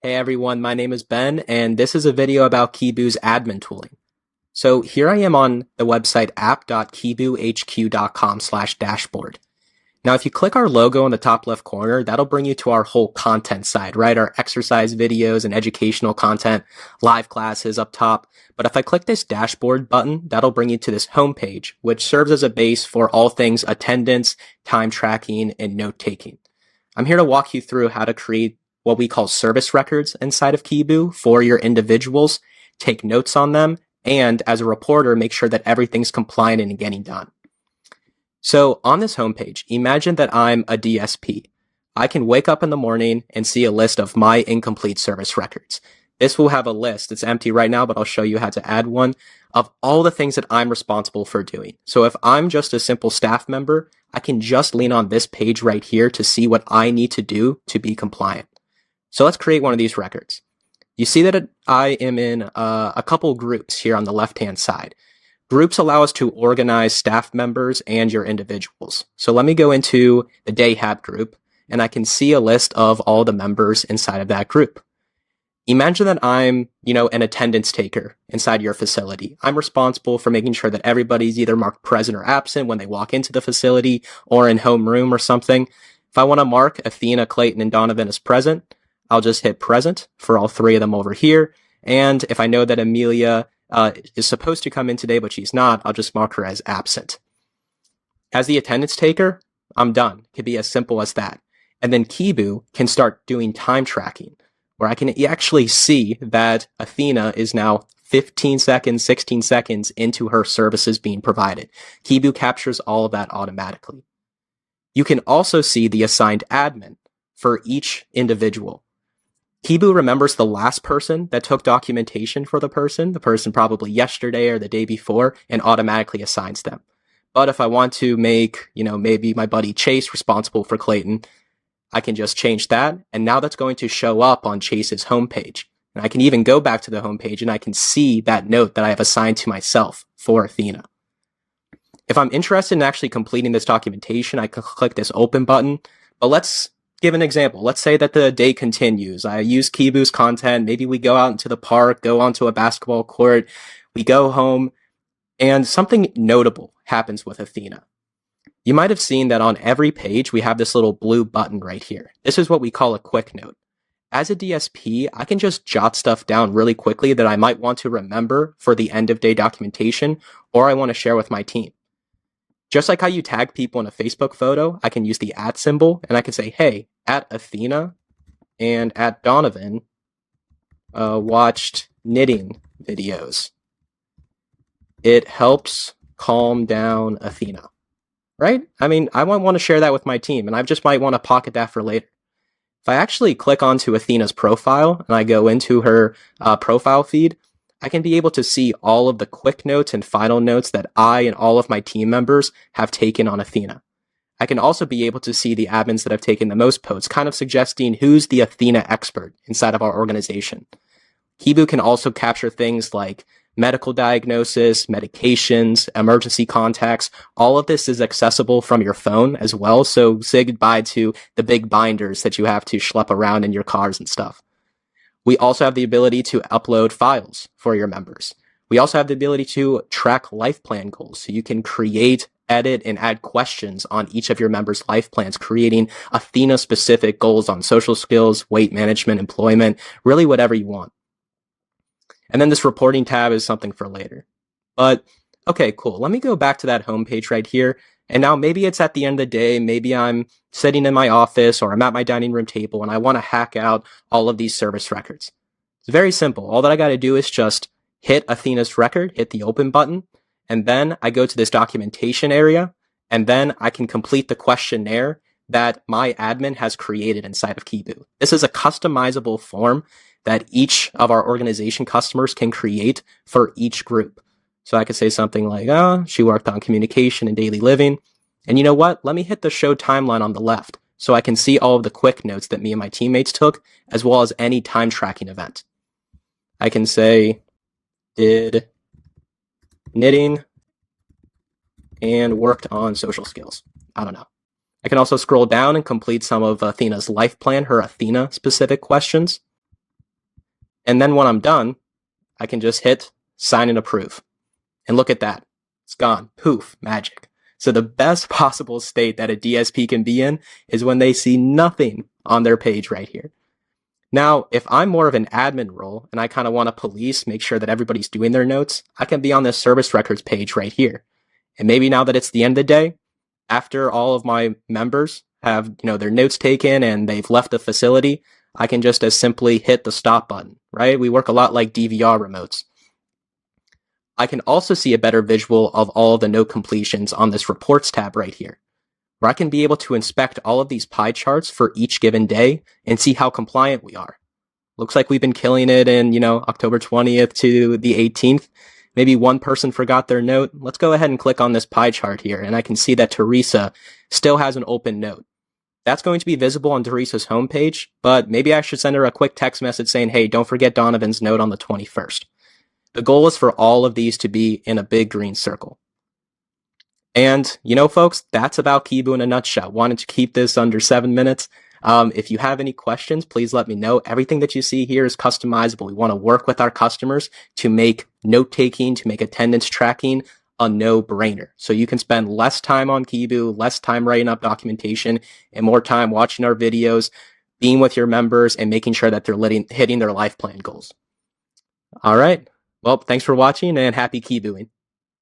Hey everyone, my name is Ben, and this is a video about Kibu's admin tooling. So here I am on the website app.kibuhq.com/dashboard. Now, if you click our logo in the top left corner, that'll bring you to our whole content side, right? Our exercise videos and educational content, live classes up top. But if I click this dashboard button, that'll bring you to this homepage, which serves as a base for all things attendance, time tracking, and note taking. I'm here to walk you through how to create what we call service records inside of Kibu for your individuals, take notes on them, and as a reporter, make sure that everything's compliant and getting done. So on this homepage, imagine that I'm a DSP. I can wake up in the morning and see a list of my incomplete service records. This will have a list. It's empty right now, but I'll show you how to add one of all the things that I'm responsible for doing. So if I'm just a simple staff member, I can just lean on this page right here to see what I need to do to be compliant. So let's create one of these records. You see that I am in a couple groups here on the left-hand side. Groups allow us to organize staff members and your individuals. So let me go into the Dayhab group, and I can see a list of all the members inside of that group. Imagine that I'm, an attendance taker inside your facility. I'm responsible for making sure that everybody's either marked present or absent when they walk into the facility or in homeroom or something. If I want to mark Athena, Clayton, and Donovan as present, I'll just hit present for all three of them over here. And if I know that Amelia is supposed to come in today, but she's not, I'll just mark her as absent. As the attendance taker, I'm done. It could be as simple as that. And then Kibu can start doing time tracking, where I can actually see that Athena is now 15 seconds, 16 seconds into her services being provided. Kibu captures all of that automatically. You can also see the assigned admin for each individual. Kibu remembers the last person that took documentation for the person probably yesterday or the day before, and automatically assigns them. But if I want to make, maybe my buddy Chase responsible for Clayton, I can just change that, and now that's going to show up on Chase's homepage. And I can even go back to the homepage and I can see that note that I have assigned to myself for Athena. If I'm interested in actually completing this documentation, I can click this open button, but let's give an example. Let's say that the day continues. I use Kibu's content. Maybe we go out into the park, go onto a basketball court, we go home, and something notable happens with Athena. You might have seen that on every page, we have this little blue button right here. This is what we call a quick note. As a DSP, I can just jot stuff down really quickly that I might want to remember for the end of day documentation, or I want to share with my team. Just like how you tag people in a Facebook photo, I can use the @ symbol, and I can say, hey, @Athena and @Donovan watched knitting videos. It helps calm down Athena, right? I might want to share that with my team, and I just might want to pocket that for later. If I actually click onto Athena's profile, and I go into her profile feed, I can be able to see all of the quick notes and final notes that I and all of my team members have taken on Athena. I can also be able to see the admins that have taken the most posts, kind of suggesting who's the Athena expert inside of our organization. Kibu can also capture things like medical diagnosis, medications, emergency contacts. All of this is accessible from your phone as well, so say goodbye to the big binders that you have to schlep around in your cars and stuff. We also have the ability to upload files for your members. We also have the ability to track life plan goals. So you can create, edit, and add questions on each of your members' life plans, creating Athena-specific goals on social skills, weight management, employment, really whatever you want. And then this reporting tab is something for later. But, okay, cool. Let me go back to that homepage right here. And now maybe it's at the end of the day, maybe I'm sitting in my office or I'm at my dining room table and I want to hack out all of these service records. It's very simple. All that I got to do is just hit Athena's record, hit the open button, and then I go to this documentation area, and then I can complete the questionnaire that my admin has created inside of Kibu. This is a customizable form that each of our organization customers can create for each group. So I could say something like, she worked on communication and daily living. And you know what? Let me hit the show timeline on the left so I can see all of the quick notes that me and my teammates took, as well as any time tracking event. I can say, did knitting and worked on social skills. I don't know. I can also scroll down and complete some of Athena's life plan, her Athena-specific questions. And then when I'm done, I can just hit sign and approve. And look at that. It's gone. Poof, magic. So the best possible state that a DSP can be in is when they see nothing on their page right here. Now, if I'm more of an admin role and I kind of want to police, make sure that everybody's doing their notes, I can be on this service records page right here. And maybe now that it's the end of the day, after all of my members have, their notes taken and they've left the facility, I can just as simply hit the stop button, right? We work a lot like DVR remotes. I can also see a better visual of all of the note completions on this reports tab right here, where I can be able to inspect all of these pie charts for each given day and see how compliant we are. Looks like we've been killing it in, October 20th to the 18th. Maybe one person forgot their note. Let's go ahead and click on this pie chart here, and I can see that Teresa still has an open note. That's going to be visible on Teresa's homepage, but maybe I should send her a quick text message saying, hey, don't forget Donovan's note on the 21st. The goal is for all of these to be in a big green circle. And, folks, that's about Kibu in a nutshell. Wanted to keep this under 7 minutes. If you have any questions, please let me know. Everything that you see here is customizable. We want to work with our customers to make note-taking, to make attendance tracking a no-brainer. So you can spend less time on Kibu, less time writing up documentation, and more time watching our videos, being with your members, and making sure that they're hitting their life plan goals. All right. Well, thanks for watching, and happy Kibuing.